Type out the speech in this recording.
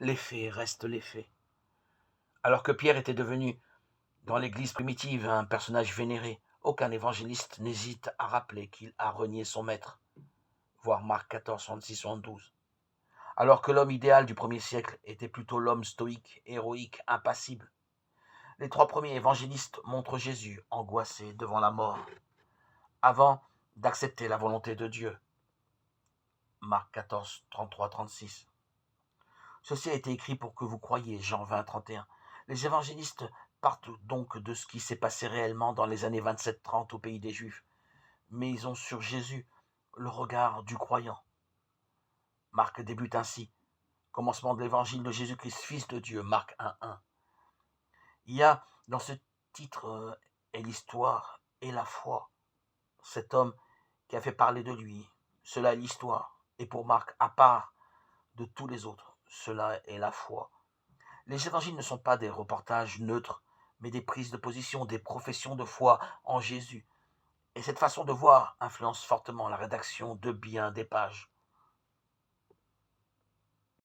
Les faits restent les faits. Alors que Pierre était devenu, dans l'Église primitive, un personnage vénéré, aucun évangéliste n'hésite à rappeler qu'il a renié son maître, voir Marc 14, 66, 72. Alors que l'homme idéal du premier siècle était plutôt l'homme stoïque, héroïque, impassible. Les trois premiers évangélistes montrent Jésus angoissé devant la mort, avant d'accepter la volonté de Dieu. Marc 14, 33, 36. Ceci a été écrit pour que vous croyiez, Jean 20, 31. Les évangélistes partent donc de ce qui s'est passé réellement dans les années 27-30 au pays des Juifs, mais ils ont sur Jésus le regard du croyant. Marc débute ainsi. Commencement de l'évangile de Jésus-Christ, Fils de Dieu, Marc 1, 1. Il y a dans ce titre et l'histoire et la foi. Cet homme qui a fait parler de lui, cela est l'histoire. Et pour Marc, à part de tous les autres, cela est la foi. Les évangiles ne sont pas des reportages neutres, mais des prises de position, des professions de foi en Jésus. Et cette façon de voir influence fortement la rédaction de bien des pages.